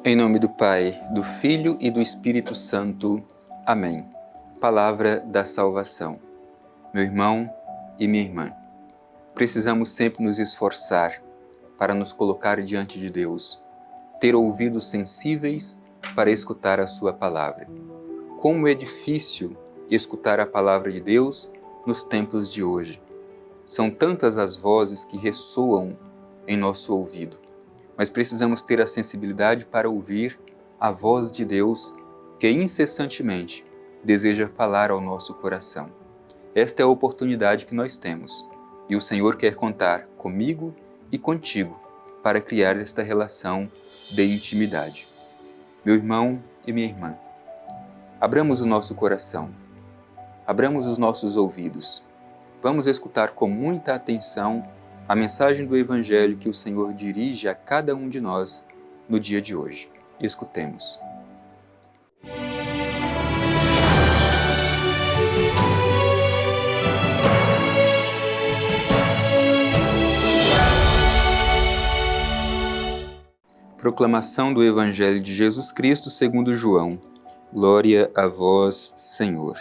Em nome do Pai, do Filho e do Espírito Santo. Amém. Palavra da salvação. Meu irmão e minha irmã, precisamos sempre nos esforçar para nos colocar diante de Deus, ter ouvidos sensíveis para escutar a sua palavra. Como é difícil escutar a palavra de Deus nos tempos de hoje. São tantas as vozes que ressoam em nosso ouvido, mas precisamos ter a sensibilidade para ouvir a voz de Deus que incessantemente deseja falar ao nosso coração. Esta é a oportunidade que nós temos e o Senhor quer contar comigo e contigo para criar esta relação de intimidade. Meu irmão e minha irmã, abramos o nosso coração, abramos os nossos ouvidos. Vamos escutar com muita atenção a mensagem do Evangelho que o Senhor dirige a cada um de nós no dia de hoje. Escutemos. Proclamação do Evangelho de Jesus Cristo segundo João. Glória a vós, Senhor.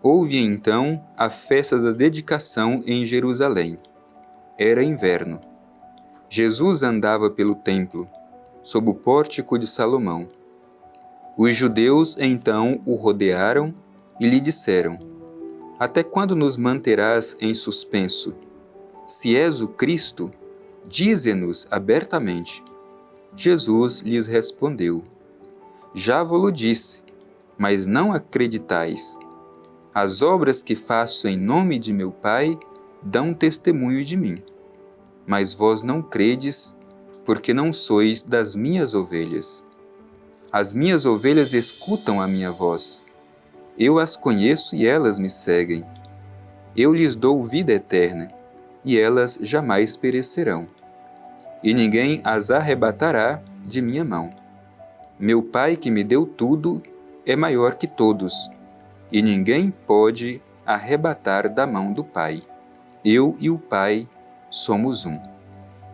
Houve então a festa da dedicação em Jerusalém. Era inverno. Jesus andava pelo templo, sob o pórtico de Salomão. Os judeus então o rodearam e lhe disseram: Até quando nos manterás em suspenso? Se és o Cristo, dize-nos abertamente. Jesus lhes respondeu: Já vos disse, mas não acreditais. As obras que faço em nome de meu Pai dão testemunho de mim. Mas vós não credes, porque não sois das minhas ovelhas. As minhas ovelhas escutam a minha voz. Eu as conheço e elas me seguem. Eu lhes dou vida eterna, e elas jamais perecerão. E ninguém as arrebatará de minha mão. Meu Pai que me deu tudo é maior que todos, e ninguém pode arrebatar da mão do Pai. Eu e o Pai somos um.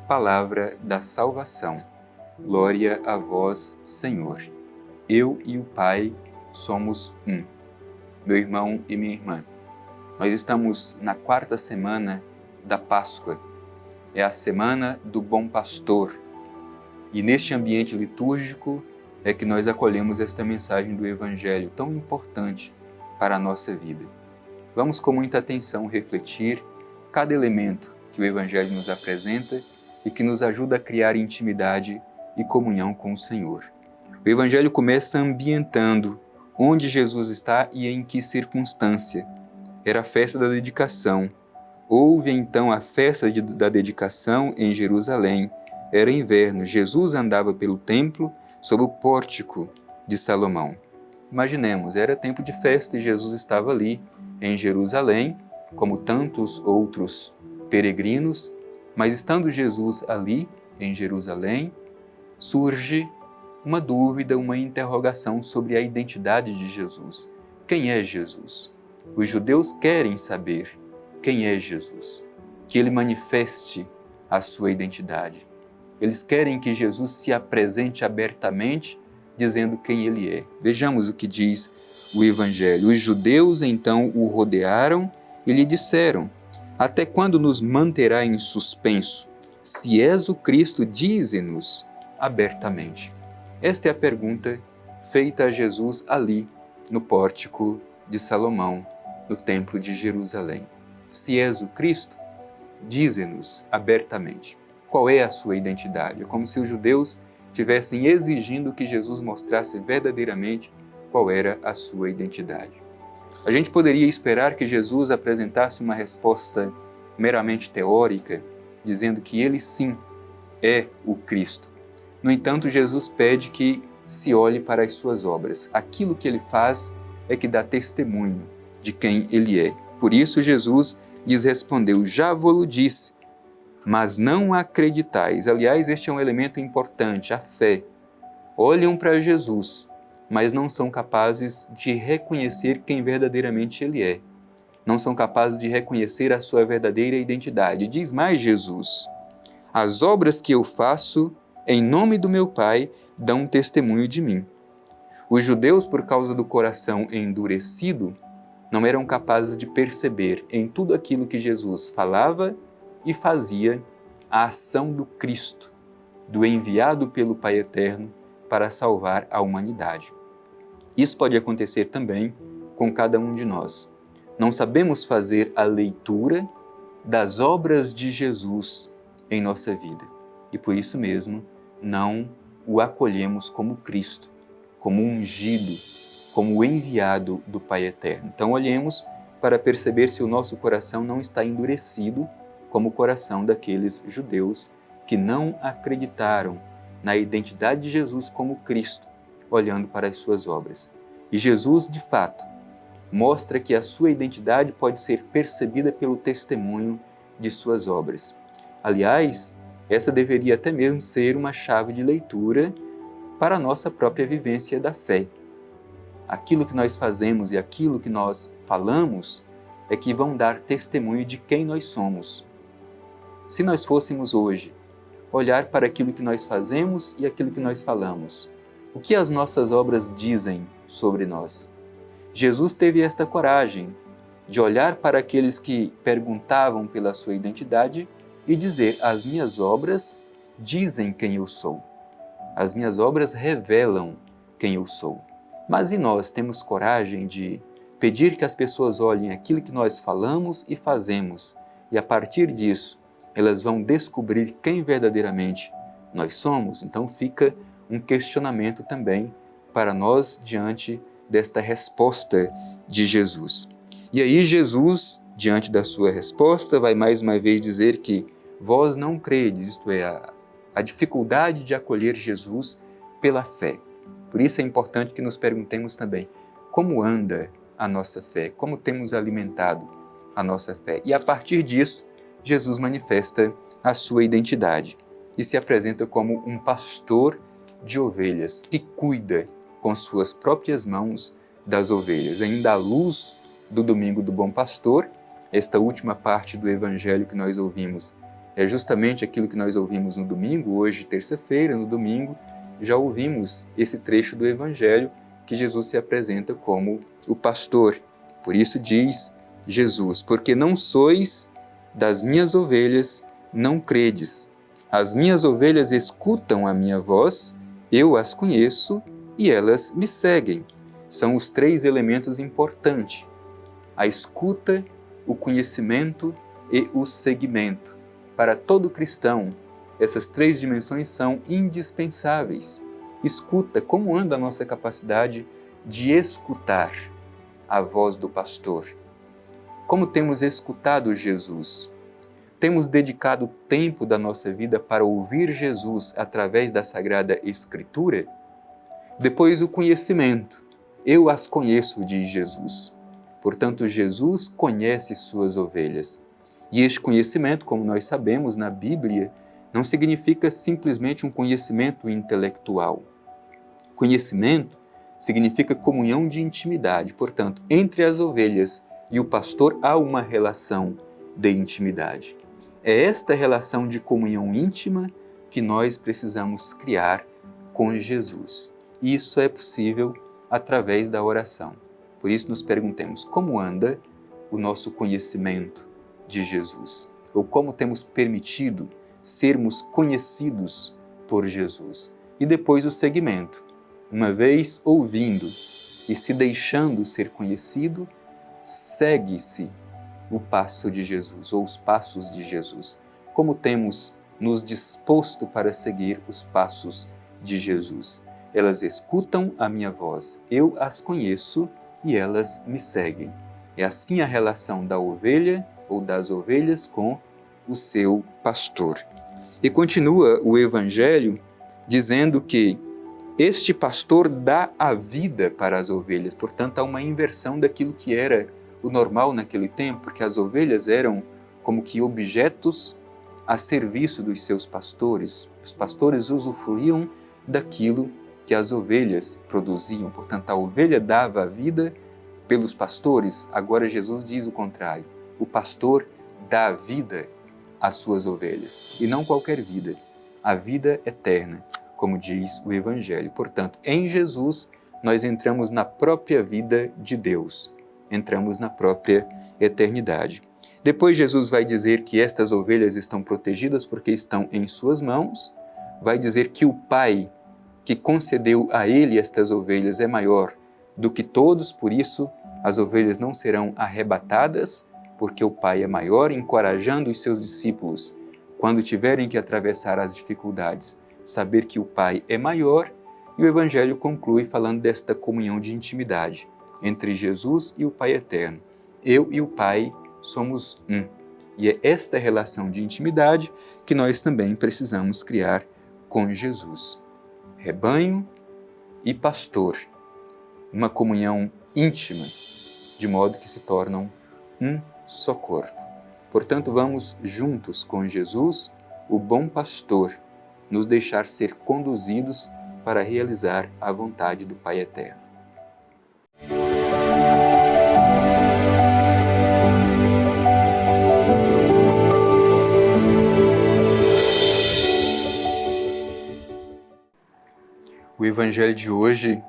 Palavra da salvação. Glória a vós, Senhor. Eu e o Pai somos um. Meu irmão e minha irmã, nós estamos na quarta semana da Páscoa. É a semana do Bom Pastor. E neste ambiente litúrgico é que nós acolhemos esta mensagem do Evangelho tão importante para a nossa vida. Vamos com muita atenção refletir cada elemento que o Evangelho nos apresenta e que nos ajuda a criar intimidade e comunhão com o Senhor. O Evangelho começa ambientando onde Jesus está e em que circunstância. Era a festa da dedicação. Houve então a festa da dedicação em Jerusalém. Era inverno. Jesus andava pelo templo sob o pórtico de Salomão. Imaginemos, era tempo de festa e Jesus estava ali em Jerusalém, como tantos outros peregrinos, mas estando Jesus ali em Jerusalém, surge uma dúvida, uma interrogação sobre a identidade de Jesus. Quem é Jesus? Os judeus querem saber quem é Jesus, que ele manifeste a sua identidade. Eles querem que Jesus se apresente abertamente, dizendo quem ele é. Vejamos o que diz o Evangelho. Os judeus então o rodearam e lhe disseram: Até quando nos manterá em suspenso? Se és o Cristo, dize-nos abertamente. Esta é a pergunta feita a Jesus ali, no pórtico de Salomão, no templo de Jerusalém. Se és o Cristo, dize-nos abertamente. Qual é a sua identidade? É como se os judeus estivessem exigindo que Jesus mostrasse verdadeiramente qual era a sua identidade. A gente poderia esperar que Jesus apresentasse uma resposta meramente teórica, dizendo que ele sim é o Cristo. No entanto, Jesus pede que se olhe para as suas obras. Aquilo que ele faz é que dá testemunho de quem ele é. Por isso Jesus lhes respondeu: Já vos disse, mas não acreditais. Aliás, este é um elemento importante, a fé. Olham para Jesus, mas não são capazes de reconhecer quem verdadeiramente ele é. Não são capazes de reconhecer a sua verdadeira identidade. Diz mais Jesus: As obras que eu faço em nome do meu Pai, dão testemunho de mim. Os judeus, por causa do coração endurecido, não eram capazes de perceber em tudo aquilo que Jesus falava e fazia a ação do Cristo, do enviado pelo Pai Eterno para salvar a humanidade. Isso pode acontecer também com cada um de nós. Não sabemos fazer a leitura das obras de Jesus em nossa vida e por isso mesmo não o acolhemos como Cristo, como ungido, como o enviado do Pai Eterno. Então olhemos para perceber se o nosso coração não está endurecido como o coração daqueles judeus que não acreditaram na identidade de Jesus como Cristo, olhando para as suas obras. E Jesus, de fato, mostra que a sua identidade pode ser percebida pelo testemunho de suas obras. Aliás, essa deveria até mesmo ser uma chave de leitura para a nossa própria vivência da fé. Aquilo que nós fazemos e aquilo que nós falamos é que vão dar testemunho de quem nós somos. Se nós fôssemos hoje olhar para aquilo que nós fazemos e aquilo que nós falamos, o que as nossas obras dizem sobre nós? Jesus teve esta coragem de olhar para aqueles que perguntavam pela sua identidade e dizer: as minhas obras dizem quem eu sou. As minhas obras revelam quem eu sou. Mas e nós temos coragem de pedir que as pessoas olhem aquilo que nós falamos e fazemos e a partir disso elas vão descobrir quem verdadeiramente nós somos? Então fica um questionamento também para nós diante desta resposta de Jesus. E aí Jesus, diante da sua resposta, vai mais uma vez dizer que vós não credes, isto é, a dificuldade de acolher Jesus pela fé. Por isso é importante que nos perguntemos também como anda a nossa fé, como temos alimentado a nossa fé. E a partir disso, Jesus manifesta a sua identidade e se apresenta como um pastor de ovelhas que cuida com suas próprias mãos das ovelhas. Ainda à luz do domingo do Bom Pastor, esta última parte do evangelho que nós ouvimos é justamente aquilo que nós ouvimos no domingo, hoje, terça-feira, no domingo, já ouvimos esse trecho do evangelho que Jesus se apresenta como o pastor. Por isso diz Jesus: porque não sois das minhas ovelhas, não credes. As minhas ovelhas escutam a minha voz, eu as conheço e elas me seguem. São os três elementos importantes: a escuta, o conhecimento e o seguimento. Para todo cristão, essas três dimensões são indispensáveis. Escuta, como anda a nossa capacidade de escutar a voz do pastor? Como temos escutado Jesus? Temos dedicado tempo da nossa vida para ouvir Jesus através da Sagrada Escritura? Depois, o conhecimento. Eu as conheço, diz Jesus. Portanto, Jesus conhece suas ovelhas. E este conhecimento, como nós sabemos na Bíblia, não significa simplesmente um conhecimento intelectual. Conhecimento significa comunhão de intimidade. Portanto, entre as ovelhas e o pastor há uma relação de intimidade. É esta relação de comunhão íntima que nós precisamos criar com Jesus. E isso é possível através da oração. Por isso nos perguntemos: como anda o nosso conhecimento de Jesus? Ou como temos permitido sermos conhecidos por Jesus? E depois o seguimento. Uma vez ouvindo e se deixando ser conhecido, segue-se o passo de Jesus, ou os passos de Jesus. Como temos nos disposto para seguir os passos de Jesus? Elas escutam a minha voz, eu as conheço e elas me seguem. É assim a relação da ovelha ou das ovelhas com o seu pastor. E continua o Evangelho dizendo que este pastor dá a vida para as ovelhas. Portanto, há uma inversão daquilo que era o normal naquele tempo, porque as ovelhas eram como que objetos a serviço dos seus pastores. Os pastores usufruíam daquilo que as ovelhas produziam. Portanto, a ovelha dava a vida pelos pastores. Agora Jesus diz o contrário. O pastor dá vida às suas ovelhas. E não qualquer vida. a vida eterna, como diz o Evangelho. Portanto, em Jesus, nós entramos na própria vida de Deus, entramos na própria eternidade. Depois Jesus vai dizer que estas ovelhas estão protegidas porque estão em suas mãos, vai dizer que o Pai que concedeu a ele estas ovelhas é maior do que todos, por isso as ovelhas não serão arrebatadas, porque o Pai é maior, encorajando os seus discípulos, quando tiverem que atravessar as dificuldades, saber que o Pai é maior. E o Evangelho conclui falando desta comunhão de intimidade entre Jesus e o Pai eterno. Eu e o Pai somos um. E é esta relação de intimidade que nós também precisamos criar com Jesus. Rebanho e pastor, uma comunhão íntima, de modo que se tornam um só corpo. Portanto, vamos juntos com Jesus, o bom pastor, nos deixar ser conduzidos para realizar a vontade do Pai eterno. O Evangelho de hoje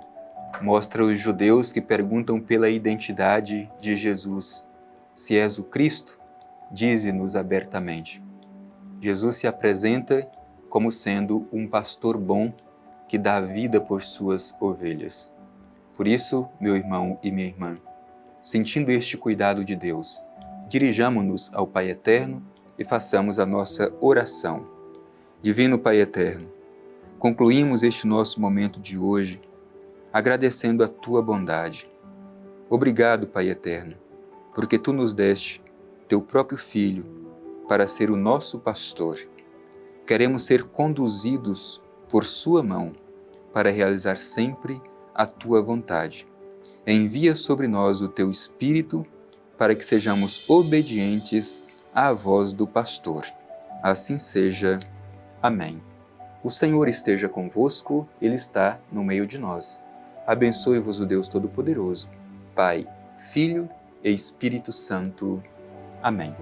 mostra os judeus que perguntam pela identidade de Jesus. Se és o Cristo, dize-nos abertamente. Jesus se apresenta como sendo um pastor bom que dá a vida por suas ovelhas. Por isso, meu irmão e minha irmã, sentindo este cuidado de Deus, dirijamo-nos ao Pai Eterno e façamos a nossa oração. Divino Pai Eterno, concluímos este nosso momento de hoje agradecendo a Tua bondade. Obrigado, Pai Eterno, porque Tu nos deste Teu próprio Filho para ser o nosso pastor. Queremos ser conduzidos por Sua mão para realizar sempre a Tua vontade. Envia sobre nós o Teu Espírito para que sejamos obedientes à voz do pastor. Assim seja. Amém. O Senhor esteja convosco, Ele está no meio de nós. Abençoe-vos o Deus Todo-Poderoso, Pai, Filho e Espírito Santo. Amém.